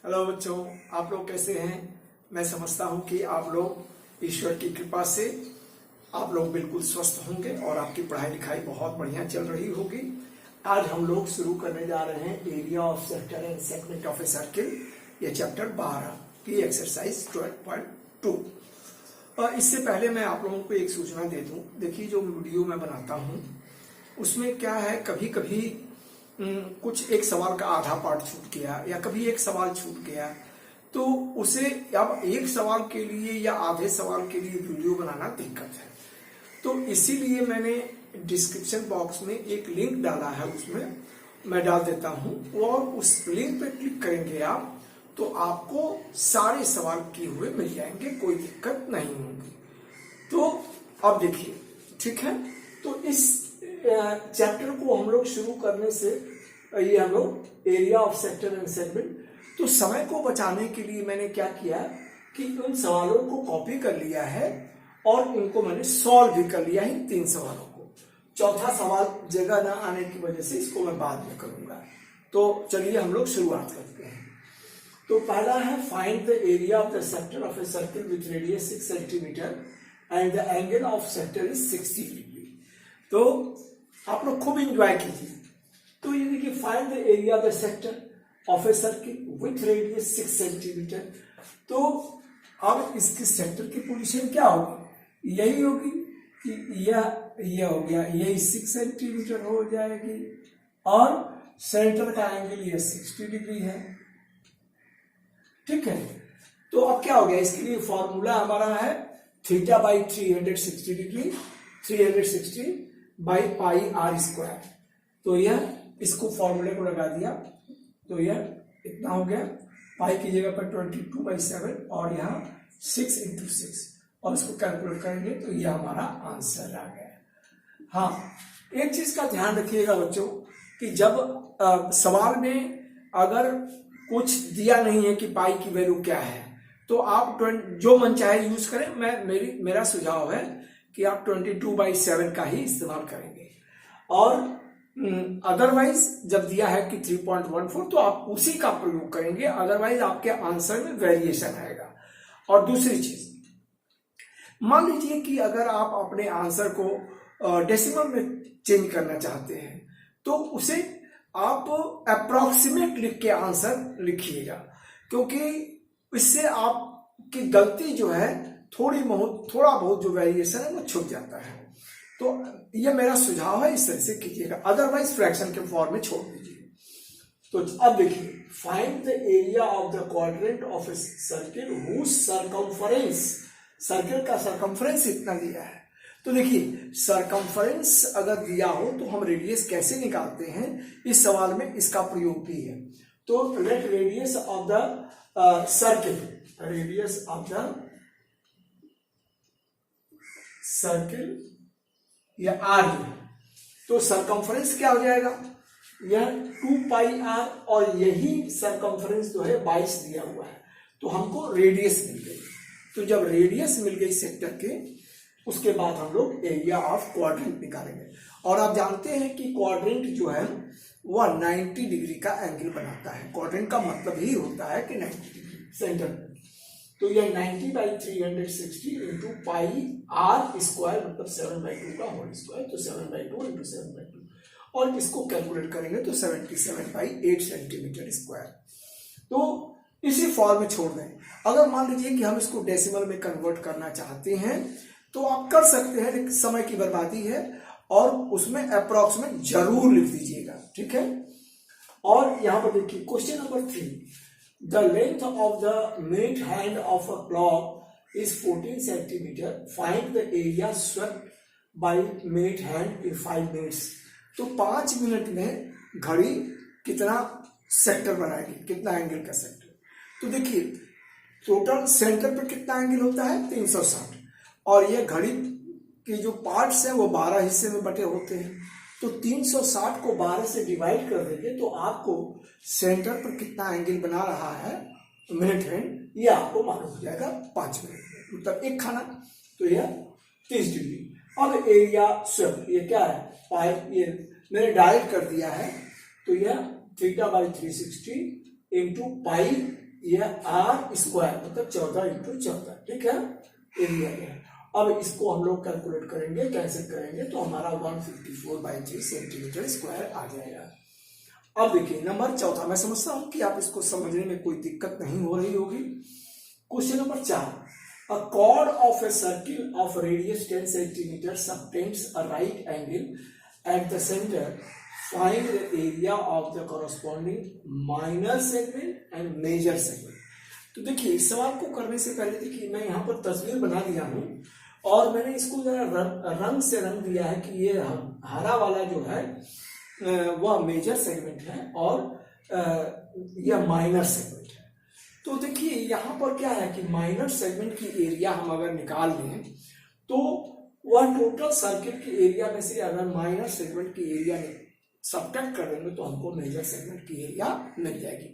Hello बच्चों, आप लोग कैसे हैं। मैं समझता हूं कि आप लोग ईश्वर की कृपा से आप लोग बिल्कुल स्वस्थ होंगे और आपकी पढ़ाई लिखाई बहुत बढ़िया चल रही होगी। आज हम लोग शुरू करने जा रहे हैं area of sector and segment of a circle, ये चैप्टर 12 की एक्सरसाइज 12.2। और इससे पहले मैं आप लोगों को एक सूचना दे दूं। देखिए, जो वीडियो मैं बनाता हूं उसमें क्या है, कभी कभी कुछ एक सवाल का आधा पार्ट छूट गया या कभी एक सवाल छूट गया, तो उसे अब एक सवाल के लिए या आधे सवाल के लिए वीडियो बनाना दिक्कत है। तो इसीलिए मैंने डिस्क्रिप्शन बॉक्स में एक लिंक डाला है, उसमें मैं डाल देता हूं और उस लिंक पे क्लिक करेंगे आप तो आपको सारे सवाल किए हुए मिल जाएंगे, कोई दिक्कत नहीं होगी। तो अब देखिए, ठीक है। तो इस चैप्टर को हम लोग शुरू करने से ये हम लोग area of sector and segment, तो समय को बचाने के लिए मैंने क्या किया कि उन सवालों को कॉपी कर लिया है और इनको मैंने सॉल्व भी कर लिया है, 3 सवालों को। चौथा सवाल जगह ना आने की वजह से इसको मैं बाद में करूंगा। तो चलिए हम लोग शुरुआत करते हैं। तो पहला है, find the area of the sector of a circle with radius 6 centimetre and the angle of sector is 60 degree. तो आप लोग खूब एंजॉय कीजिए। तो ये देखिए, find the area of the sector of a circle with radius 6 centimetre. तो अब इसके सेक्टर की पोजीशन क्या होगी, यही होगी कि यह हो गया, यही 6 सेंटीमीटर हो जाएगी और सेंटर का एंगल ये 60 डिग्री है, ठीक है। तो अब क्या हो गया, इसके लिए फॉर्मूला हमारा है theta by 360 degree, 360 by pi r square. तो यह इसको फॉर्मूले को लगा दिया तो यह इतना हो गया, पाई की जगह पर 22/7 और यहाँ 6 × 6 और इसको कैलकुलेट करेंगे तो यह हमारा आंसर आ गया। हाँ, एक चीज का ध्यान रखिएगा बच्चों कि जब सवाल में अगर कुछ दिया नहीं है कि पाई की वैल्यू क्या है, तो आप जो मन चाहे यूज करें। मेरा सुझाव है कि आप 22/7 का ही इस्तेमाल करेंगे और अदरवाइज जब दिया है कि 3.14 तो आप उसी का प्रयोग करेंगे, अदरवाइज आपके आंसर में वेरिएशन आएगा। और दूसरी चीज, मान लीजिए कि अगर आप अपने आंसर को डेसिमल में चेंज करना चाहते हैं तो उसे आप अप्रोक्सीमेट लिख के आंसर लिखिएगा, क्योंकि इससे आपकी गलती जो है थोड़ा बहुत जो वेरिएशन है वो छूट जाता है। तो ये मेरा सुझाव है, इस तरह से कीजिएगा, अदरवाइज फ्रैक्शन के फॉर्म में छोड़ दीजिए। तो अब देखिए, find the area of the quadrant of a circle whose circumference, circle का सरकमफरेंस इतना दिया है। तो देखिए, सरकमफरेंस अगर दिया हो तो हम रेडियस कैसे निकालते हैं, इस सवाल में इसका प्रयोग भी है। तो let radius of the circle, radius of the circle या आर है, तो सरकमफरेंस क्या हो जाएगा, यह 2πr और यही सरकमफरेंस जो है 22 दिया हुआ है, तो हमको रेडियस मिल गई। तो जब रेडियस मिल गई सेक्टर के, उसके बाद हम लोग एरिया ऑफ क्वाड्रेंट निकालेंगे। और आप जानते हैं कि क्वाड्रेंट जो है वह 90 डिग्री का एंगल बनाता है। क्वाड्रेंट का मतलब ही होता है कि 90 डिग्री सेंटर। तो यह 90/360 इंटू पाई आर स्क्वायर मतलब 7/2 का होल स्क्वायर, तो 7/2 इंटू 7/2 और इसको कैलकुलेट करेंगे तो 77/8 सेंटीमीटर स्क्वायर। तो इसी फॉर्म में छोड़ दें। अगर मान लीजिए कि हम इसको डेसिमल में कन्वर्ट करना चाहते हैं तो आप कर सकते हैं, लेकिन समय की बर्बादी है और उसमें अप्रोक्सीमेट जरूर लिख दीजिएगा, ठीक है। और यहां पर देखिए, question number 3, the length of the minute hand of a clock is 14 centimeter. Find the area swept by minute hand in 5 minutes. तो 5 मिनट में घड़ी कितना सेक्टर बनाएगी, कितना एंगल का सेक्टर। तो देखिए, टोटल सेंटर पे कितना एंगल होता है 360 और ये घड़ी के जो पार्ट्स हैं वो 12 हिस्से में बटे होते हैं। तो 360 को 12 से डिवाइड कर देंगे तो आपको सेंटर पर कितना एंगल बना रहा है मिनट हैंड, ये आपको मालूम हो जाएगा 5 मिनट में, मतलब एक खाना। तो यह 30 डिग्री। अब एरिया स्वेप्ट, ये क्या है, पाई, ये मैंने डायरेक्ट कर दिया है, तो यह थीटा बाई 360 इंटू पाई यह आर स्क्वायर मतलब 14 इंटू 14, ठीक है, एरिया है। अब इसको हम लोग कैलकुलेट करेंगे, कैंसिल करेंगे तो हमारा 154/3 सेंटीमीटर स्क्वायर आ जाएगा। अब देखिए नंबर चौथा, मैं समझता हूं कि आप इसको समझने में कोई दिक्कत नहीं हो रही होगी। Question number 4, a chord of a circle of radius 10 centimeter subtends a right angle at the center. Find the area of the corresponding minor segment and major segment. तो देखिए इस सवाल को करने से पहले देखिए मैं यहाँ पर तस्वीर बना दिया हूँ और मैंने इसको जरा रंग से रंग दिया है कि ये हरा वाला जो है वह मेजर सेगमेंट है और यह माइनर सेगमेंट है। तो देखिए यहाँ पर क्या है कि माइनर सेगमेंट की एरिया हम अगर निकाल लें तो वह टोटल सर्किल की एरिया में से अगर माइनर सेगमेंट की एरिया सब्ट्रैक्ट कर देंगे तो हमको मेजर सेगमेंट की एरिया मिल जाएगी।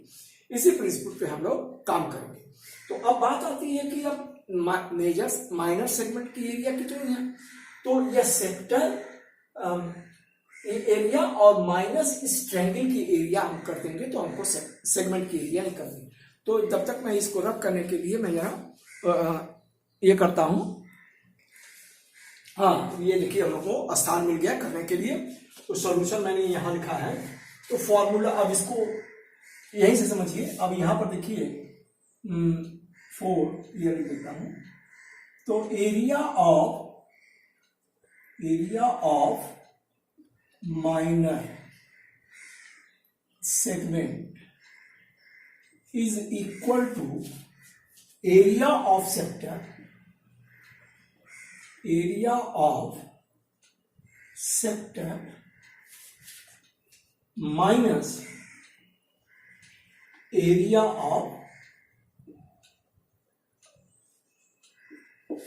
इसी प्रिंसिपल पे हम लोग काम करेंगे। तो अब बात आती है कि अब माइनर सेगमेंट की एरिया कितनी है, तो यह सेक्टर एरिया और माइनस इस ट्रायंगल की एरिया हम कर देंगे तो हमको सेगमेंट की एरिया निकलनी। तो जब तक मैं इसको रब करने के लिए मैं यहाँ ये करता हूं। हाँ, ये देखिए हम लोग को स्थान मिल गया करने के लिए। तो सॉल्यूशन मैंने यहाँ लिखा है। तो फॉर्मूला अब इसको यहीं से समझिए। अब यहाँ पर देखिए 4 ये लिख देता हूं। तो area of minor segment is equal to area of sector minus area of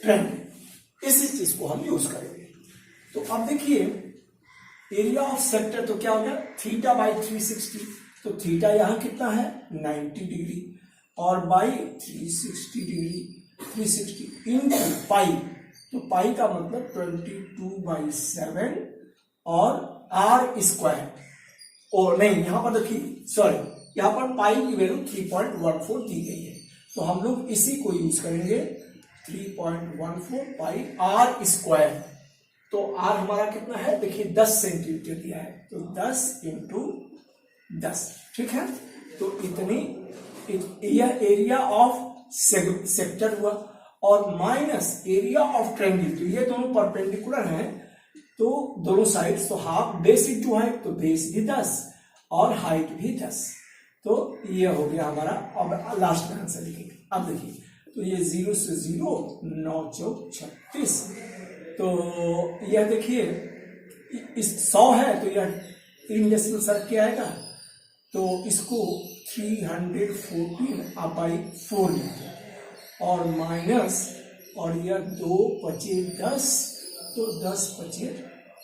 triangle. इसी चीज को हम यूज करेंगे। तो अब देखिए एरिया ऑफ सेक्टर तो क्या हो गया θ/360। तो थीटा यहां कितना है 90 डिग्री और बाई 360 डिग्री 360 इंटू पाई। तो पाई का मतलब 22/7 और आर स्क्वायर। और नहीं यहां पर देखिए सॉरी यहां पर पाई की वैल्यू 3.14 दी गई है। तो हम लोग इसी को यूज करेंगे 3.14 पाई आर स्क्वायर। तो आर हमारा कितना है देखिए 10 सेंटीमीटर दिया है। तो 10 इंटू 10, ठीक है। तो इतनी यह एरिया ऑफ सेक्टर हुआ और माइनस एरिया ऑफ ट्रायंगल। तो ये दोनों परपेंडिकुलर हैं तो दोनों साइड्स, तो हाफ बेस इंटू हाइट, तो बेस भी 10 और हाइट भी 10। तो ये हो गया हमारा। अब लास्ट में आंसर लिखेंगे। अब देखिए तो ये 0 से 0 9 4 36। तो यह देखिए इस 100 है तो यह 3 डेसिमल सर्क के आएगा। तो इसको 314/4 लिखते हैं और माइनस और यह 2 5 10 तो 10 5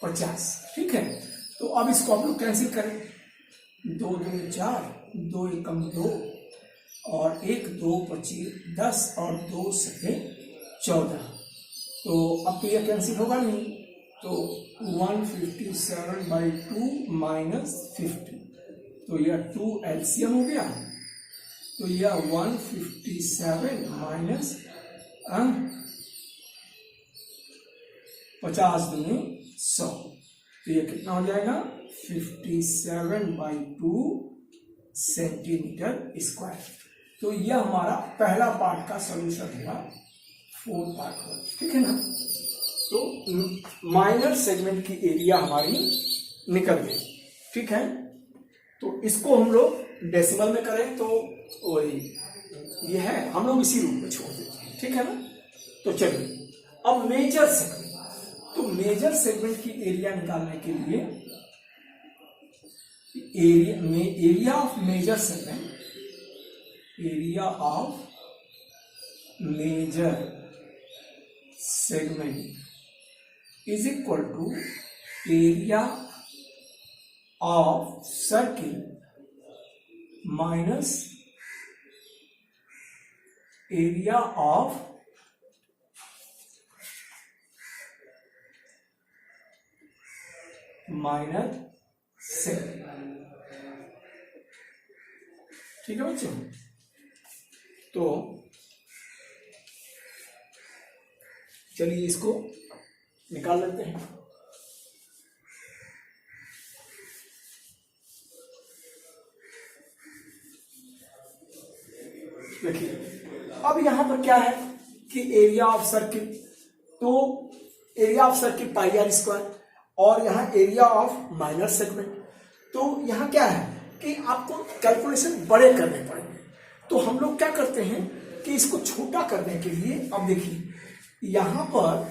50, ठीक है। तो अब इसको आप लोग कैंसिल करें। 2 2 4 2 एकम 2 और 1 2 25 10 और 2 7 14। तो अब तो यह कैंसिल होगा नहीं। तो 157/2 माइनस 50। तो यह 2 एलसीएम हो गया। तो यह 157 माइनस 50 दूनी 100। तो यह कितना हो जाएगा 57/2 सेंटीमीटर स्क्वायर। तो यह हमारा पहला पार्ट का सॉल्यूशन हुआ। 4 पार्ट हुआ, ठीक है ना। तो माइनर सेगमेंट की एरिया हमारी निकल गई, ठीक है। तो इसको हम लोग डेसिमल में करें तो वही ये है, हम लोग इसी रूप में छोड़ देते हैं, ठीक है ना। तो चलिए अब मेजर सेगमेंट। तो मेजर सेगमेंट की एरिया निकालने के लिए area of major segment is equal to area of circle minus area of minor segment, ठीक है बच्चों। तो चलिए इसको निकाल लेते हैं। देखिए अब यहां पर क्या है कि एरिया ऑफ सर्किल, तो area of circle pi r square और यहाँ एरिया ऑफ माइनर सेगमेंट। तो यहाँ क्या है कि आपको कैलकुलेशन बड़े करने पड़ेंगे। तो हम लोग क्या करते हैं कि इसको छोटा करने के लिए, अब देखिए यहां पर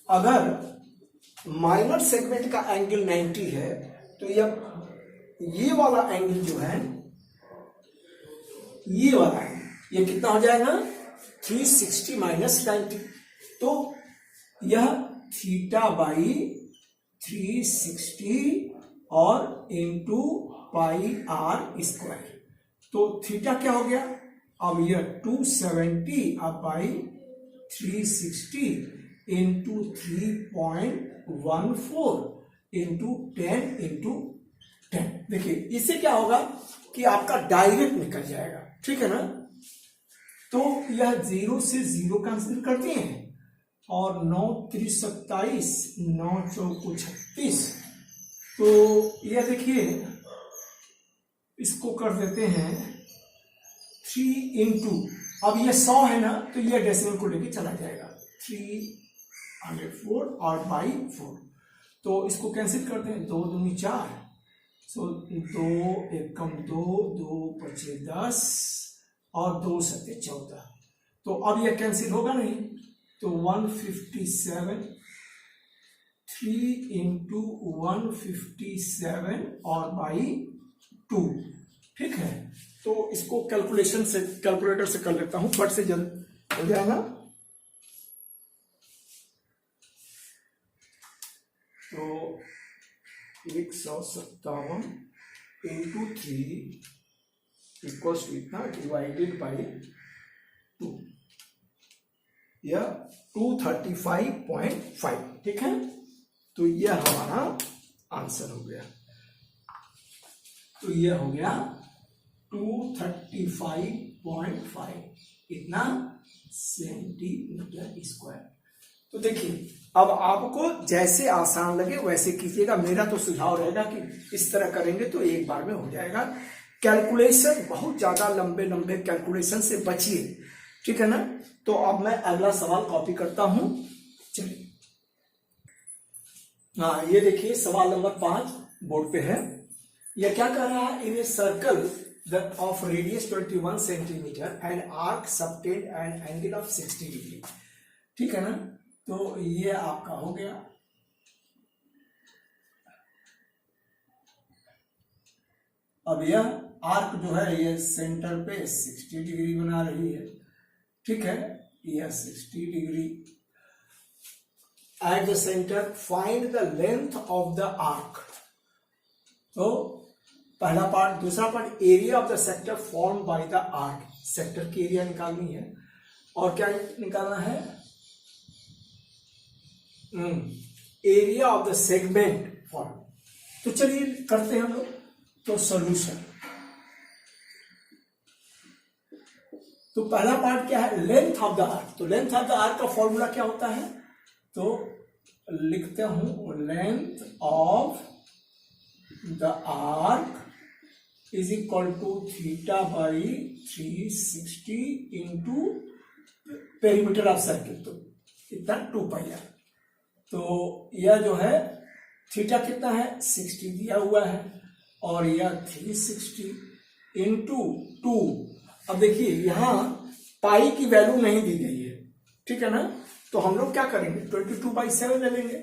अगर माइनर सेगमेंट का एंगल 90 है तो ये वाला एंगल जो है, ये वाला है, ये कितना हो जाएगा 360 माइनस 90। तो यह थीटा बाई 360 और इंटू पाई आर स्क्वायर। तो थीटा क्या हो गया, अब यह 270 अब बाई 360 इंटू 3.14 इंटू 10। देखिए इससे क्या होगा कि आपका डायरेक्ट निकल जाएगा, ठीक है ना। तो यह 0 से 0 कैंसिल करते हैं और 9 3 27, 9 4 36। तो यह देखिए इसको कर देते हैं 3 इंटू, अब ये 100 है ना तो ये डेसिमल को लेके चला जाएगा 304 और बाई 4। तो इसको कैंसिल करते हैं, 2 दूनी 4, सो 2 एकम 2, 2 पचे 10 और 2 सत्ते 14। तो अब यह कैंसिल होगा नहीं, तो 157, 3 इंटू 157 और बाई 2, ठीक है। तो इसको कैलकुलेटर से कर लेता हूं, फट से जल्द हो जाएगा। तो 157 इंटू 3 इक्वल्स टू इतना डिवाइडेड बाई 2, यह 235.5, ठीक है। तो यह हमारा आंसर हो गया। तो यह हो गया 235.5 इतना सेंटीमीटर स्क्वायर। तो देखिए अब आपको जैसे आसान लगे वैसे कीजिएगा। मेरा तो सुझाव रहेगा कि इस तरह करेंगे तो एक बार में हो जाएगा। कैलकुलेशन बहुत ज्यादा लंबे कैलकुलेशन से बचिए, ठीक है ना। तो अब मैं अगला सवाल कॉपी करता हूं, चलिए। हाँ ये देखिए सवाल नंबर 5 बोर्ड पे है। यह क्या कर रहा है, in a circle of radius 21 centimetre an arc subtend an angle of 60 degree, ठीक है ना। तो ये आपका हो गया। अब यह आर्क जो है ये सेंटर पे 60 डिग्री बना रही है, ठीक है। यह 60 degree. At the centre find the length of the arc. तो पहला पार्ट। दूसरा part, area of the sector form by the arc. Sector की एरिया निकालनी है और क्या निकालना है, area of the segment form. तो चलिए करते हैं हम लोग। तो सॉल्यूशन, तो पहला पार्ट क्या है, लेंथ ऑफ द आर्क। तो लेंथ ऑफ द आर्क का फॉर्मूला क्या होता है, तो लिखते हूं length of the arc is equal to theta by 360 into perimeter of circle, तो इतना 2 पाई आर। तो यह जो है थीटा कितना है 60 दिया हुआ है और यह 360 इंटू 2। अब देखिए यहां पाई की वैल्यू नहीं दी गई है, ठीक है ना। तो हम लोग क्या करेंगे 22/7 ले लेंगे।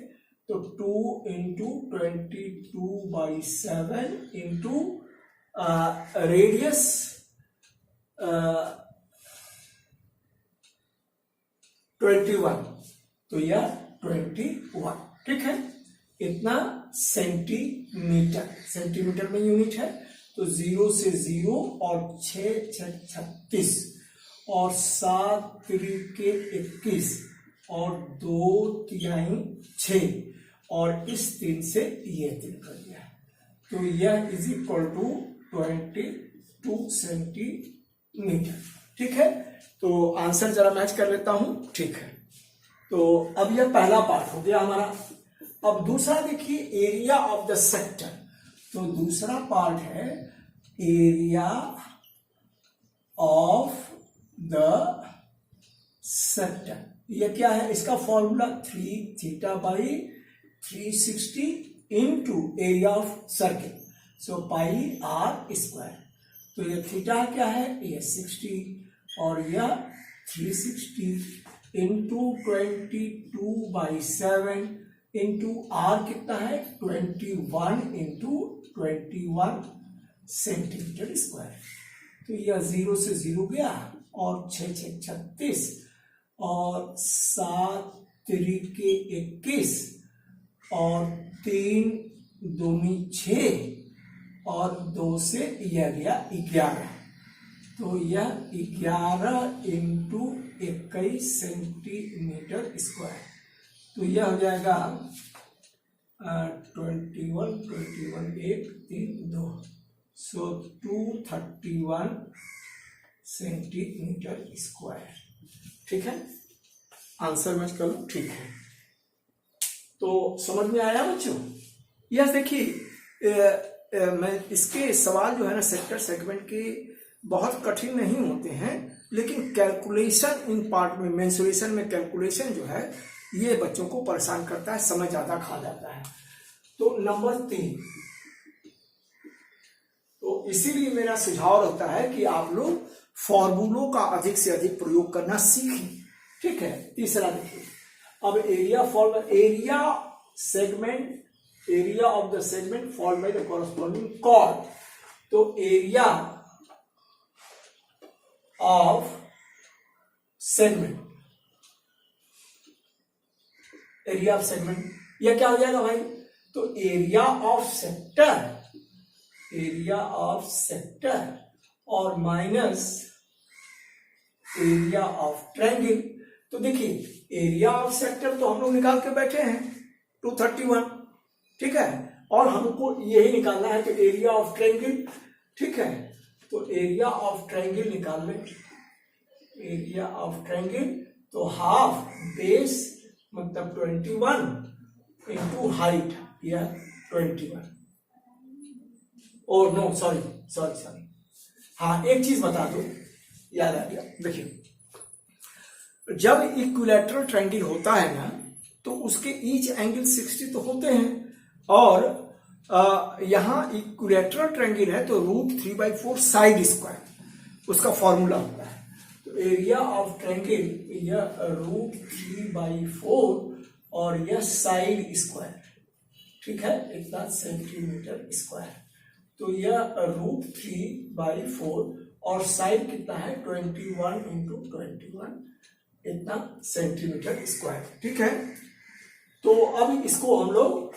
तो 2 इंटू 22/7 इंटू रेडियस 21, तो यह 21, ठीक है। इतना सेंटीमीटर में यूनिट है। तो 0 से 0 और 6 6 36 और 7 3 21 और 2 3 6 और इस 3 से ये 3 कर दिया। तो यह इज इक्वल टू 22 सेंटीमीटर, ठीक है, तो आंसर जरा मैच कर लेता हूं। ठीक है, तो अब यह पहला पार्ट हो गया हमारा। अब दूसरा देखिए, एरिया ऑफ द सेक्टर। तो दूसरा पार्ट है एरिया ऑफ द सेक्टर। यह क्या है, इसका formula 3 theta by 360 into area of circle, so pi r square. तो यह थीटा क्या है, यह 60 और यह 360 इंटू 22/7 इंटू आर कितना है 21 इंटू 21 सेंटीमीटर स्क्वायर। तो यह 0 से 0 गया और 6 6 36 और 7 3 21 और 3 दूनी 6 और 2 से यह गया 11। तो यह 11 इंटू 21 सेंटीमीटर स्क्वायर। तो यह हो जाएगा 21 1 3 2, सो 231 सेंटीमीटर स्क्वायर। ठीक है, आंसर मैच कर लो। ठीक है, तो समझ में आया बच्चों? यह देखिए मैं इसके सवाल जो है ना सेक्टर सेगमेंट के बहुत कठिन नहीं होते हैं, लेकिन कैलकुलेशन इन पार्ट में मेंसुरेशन में कैलकुलेशन जो है ये बच्चों को परेशान करता है, समय ज्यादा खा जाता है। तो नंबर 3, तो इसीलिए मेरा सुझाव रहता है कि आप लोग फॉर्मूलों का अधिक से अधिक प्रयोग करना सीखें। ठीक है, तीसरा देखिए, अब area form area segment, area of the segment form by the corresponding chord. तो area of segment, area of segment यह क्या हो जाएगा भाई? तो area of sector, area of sector और माइनस एरिया ऑफ ट्रायंगल। तो देखिए एरिया ऑफ सेक्टर तो हम लोग निकाल के बैठे हैं 231, ठीक है, और हमको यही निकालना है तो एरिया ऑफ ट्रायंगल। ठीक है, तो एरिया ऑफ ट्रायंगल निकाल लें, एरिया ऑफ ट्रायंगल तो हाफ बेस मतलब 21 इंटू हाइट या 21। और नो सॉरी हाँ, एक चीज बता दो, याद आ गया। देखिए जब इक्विलैटरल ट्रायंगल होता है ना तो उसके ईच एंगल 60 तो होते हैं, और यहां इक्विलैटरल ट्रायंगल है तो √3/4 साइड स्क्वायर उसका फॉर्मूला होता है। तो एरिया ऑफ ट्रायंगल यह √3/4 और यह साइड स्क्वायर, ठीक है, इतना सेंटीमीटर स्क्वायर। तो यह √3/4 और साइड कितना है 21 इंटू 21 इतना सेंटीमीटर स्क्वायर। ठीक है, तो अब इसको हम लोग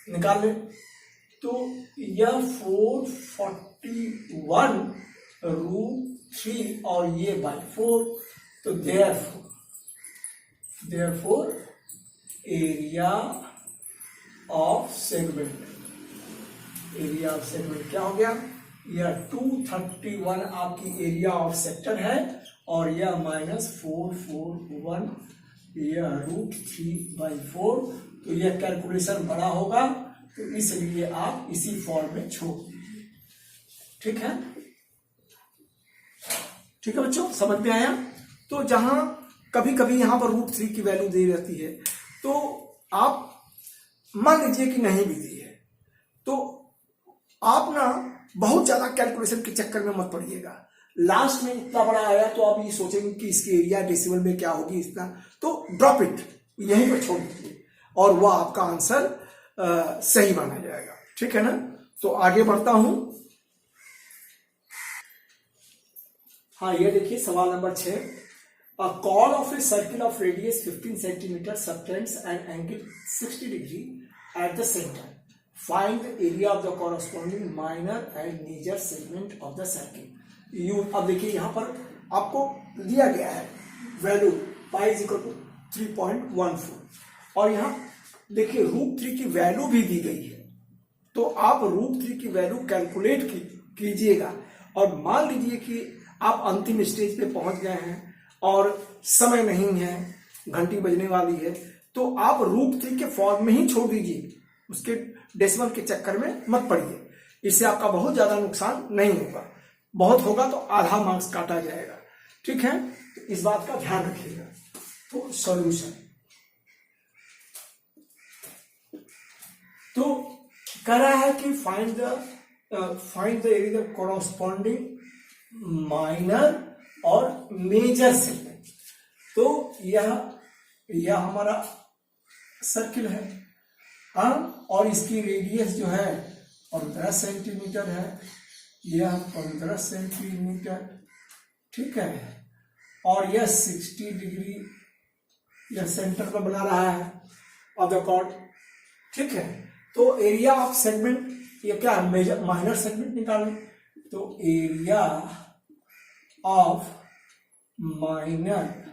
निकाल लें। तो यह 441 √3 और ये /4, तो therefore area of segment, area of segment क्या हो गया? यह 231 आपकी एरिया ऑफ सेक्टर है और यह -441 यह √3/4। तो यह कैलकुलेशन बड़ा होगा तो इसलिए आप इसी फॉर्म में छोड़ दीजिए। ठीक है, ठीक है बच्चों, समझ में आया? तो जहां कभी कभी यहां पर √3 की वैल्यू दी रहती है तो आप मान लीजिए कि नहीं भी दी है तो आप ना बहुत ज्यादा कैलकुलेशन के चक्कर में मत पड़िएगा। लास्ट में इतना बड़ा आया तो आप ये सोचेंगे कि इसकी एरिया डेसिमल में क्या होगी इतना, तो ड्रॉप इट, यहीं पर छोड़ दीजिए और वह आपका आंसर सही माना जाएगा। ठीक है ना, तो आगे बढ़ता हूं। हाँ, ये देखिए सवाल number 6, a chord of a circle of radius 15 centimetre subtends an angle 60 degree at the centre, find the area of the corresponding minor and major segment of the circle. अब देखिए यहां पर आपको दिया गया है वैल्यू पाई = 3.14 और यहां देखिए √3 की वैल्यू भी दी गई है। तो आप √3 की वैल्यू कैलकुलेट कीजिएगा और मान लीजिए कि आप अंतिम स्टेज पे पहुंच गए हैं और समय नहीं है, घंटी बजने वाली है, तो आप रूट 3 के फॉर्म में ही छोड़ दीजिए, उसके डेसिमल के चक्कर में मत पड़िए। इससे आपका बहुत ज्यादा नुकसान नहीं होगा, बहुत होगा तो आधा मार्क्स काटा जाएगा। ठीक है, तो इस बात का ध्यान रखिएगा। तो सॉल्यूशन, तो कह रहा है कि find the area corresponding minor और मेजर सेगमेंट। तो यह हमारा सर्किल है, हाँ, और इसकी रेडियस जो है 15 सेंटीमीटर है, यह 15 सेंटीमीटर, ठीक है, और यह 60 डिग्री यह सेंटर पर बना रहा है ऑफ द कॉर्ड। ठीक है, तो एरिया ऑफ सेगमेंट, ये क्या है, मेजर माइनर सेगमेंट निकालें, तो area of minor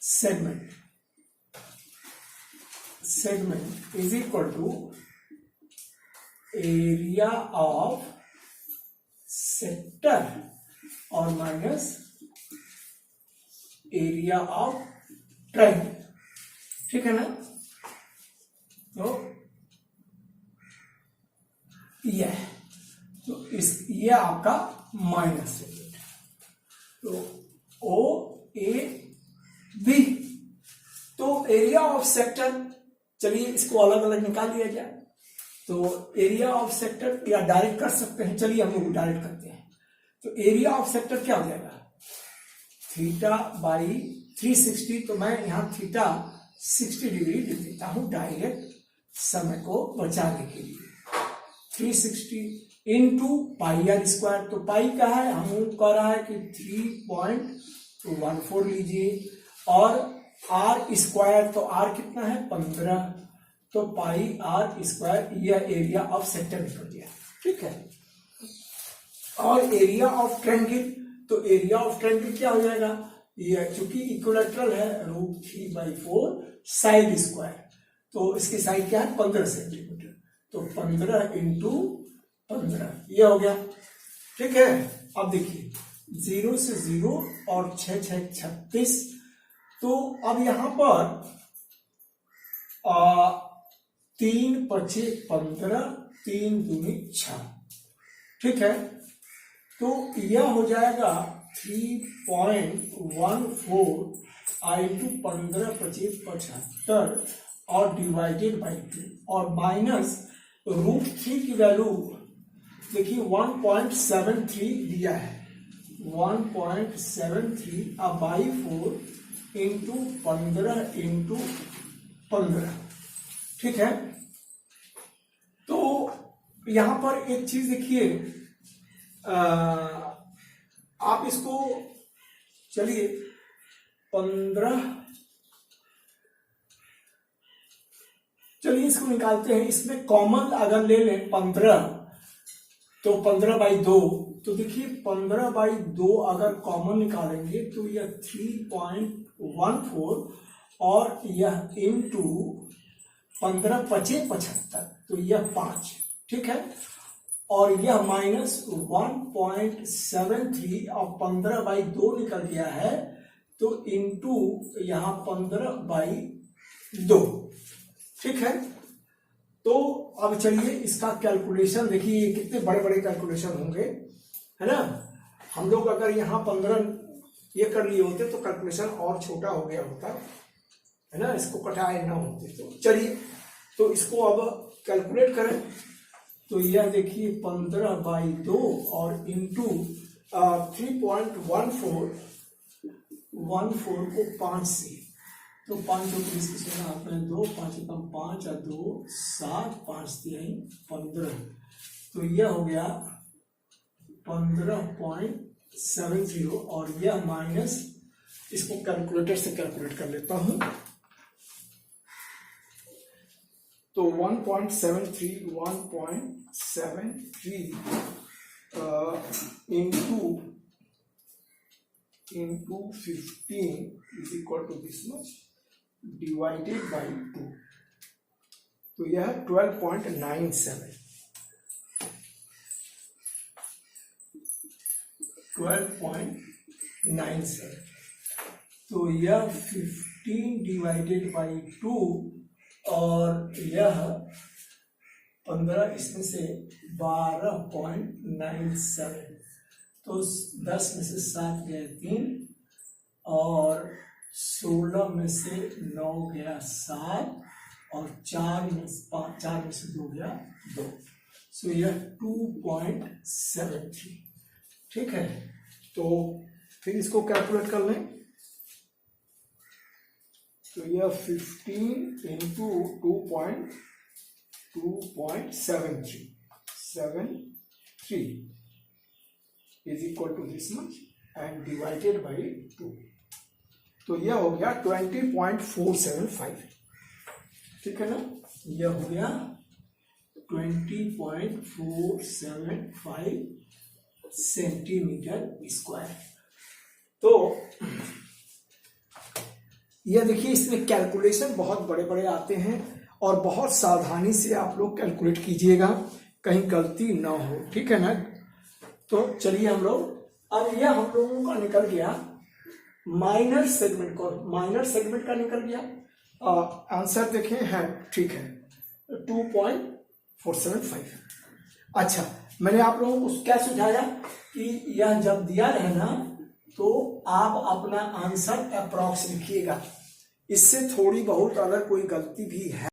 segment is equal to area of sector और माइनस एरिया ऑफ ट्रायंगल। ठीक है ना, तो ये आपका माइनस सेगमेंट, तो ओ ए बी। तो एरिया ऑफ सेक्टर, चलिए इसको अलग अलग निकाल दिया जाए। तो एरिया ऑफ सेक्टर या डायरेक्ट कर सकते हैं, चलिए हम लोग डायरेक्ट करते हैं। तो एरिया ऑफ सेक्टर क्या हो जाएगा, थीटा बाई 360, तो मैं यहां थीटा 60 डिग्री लिख देता हूं डायरेक्ट समय को बचाने के लिए। 360 इंटू पाई आर स्क्वायर, तो पाई का है, हम कह रहा है कि 3.14 लीजिए, और आर स्क्वायर, तो आर कितना है 15, तो पाई आर स्क्वायर, यह एरिया ऑफ सेक्टर निकल गया। ठीक है, और एरिया ऑफ ट्रायंगल, तो एरिया ऑफ ट्रायंगल क्या हो जाएगा, ये चूंकि इक्विलैटरल है, √3/4 साइड स्क्वायर, तो इसकी साइड क्या है 15 सेंटीमीटर, तो 15 इंटू 15 ये हो गया। ठीक है, अब देखिए 0 से 0 और 6 6 36, तो अब यहां पर 3 5 15, 3 दूनी 6। ठीक है, तो यह हो जाएगा 3.14 into 15 25 75 और डिवाइडेड बाई 2, और माइनस √3 की वैल्यू देखिए 1.73 दिया है, 1.73 बाई 4 इंटू 15 इंटू 15। ठीक है, तो यहां पर एक चीज देखिए, आप इसको चलिए 15, चलिए इसको निकालते हैं, इसमें कॉमन अगर ले लें 15, तो 15/2, तो देखिए 15/2 अगर कॉमन निकालेंगे तो यह 3.14 और यह इंटू 15 5 75, तो यह 5। ठीक है, और यह माइनस 1.73 और 15/2 निकल गया है, तो इंटू यहां 15/2। ठीक है, तो अब चलिए इसका कैलकुलेशन देखिए, कितने बड़े बड़े कैलकुलेशन होंगे, है ना। हम लोग अगर यहाँ 15 ये कर लिए होते तो कैलकुलेशन और छोटा हो गया होता, है ना, इसको कटाए ना होते। तो चलिए, तो इसको अब कैलकुलेट करें, तो यह देखिए 15/2 और इंटू 3.14 को 5 से, तो 5 2 30 की सोना आपने 2 5 कम 5 और 2 7 5 3 15, तो यह हो गया 15.70, और यह माइनस, इसको कैलकुलेटर से कैलकुलेट कर लेता हूं, तो 1.73 into 15 is equal to this much divided by 2, तो यह 12.97। 12.97। तो यह 15 डिवाइडेड बाई 2 और यह 15, इसमें से 12.97। तो 10 में से 7 गया 3 और 16 में से 9 गया 7 और 4 में से 2 गया 2। सो यह 2.73। ठीक है, तो फिर इसको कैलकुलेट कर लें। तो यह 15 into 2.73 is equal to this much and divided by 2। तो यह हो गया 20.475। ठीक है ना, यह हो गया 20.475 सेंटीमीटर स्क्वायर। तो यह देखिए, इसमें कैलकुलेशन बहुत बड़े बड़े आते हैं और बहुत सावधानी से आप लोग कैलकुलेट कीजिएगा, कहीं गलती ना हो। ठीक है ना, तो चलिए हम लोग, अब यह हम लोगों का निकल गया माइनर सेगमेंट का निकल गया। आंसर देखें है, ठीक है, 2.475। अच्छा, मैंने आप लोगों को क्या सुझाया कि यह जब दिया रहे ना तो आप अपना आंसर अप्रॉक्स लिखिएगा। इससे थोड़ी बहुत अगर कोई गलती भी है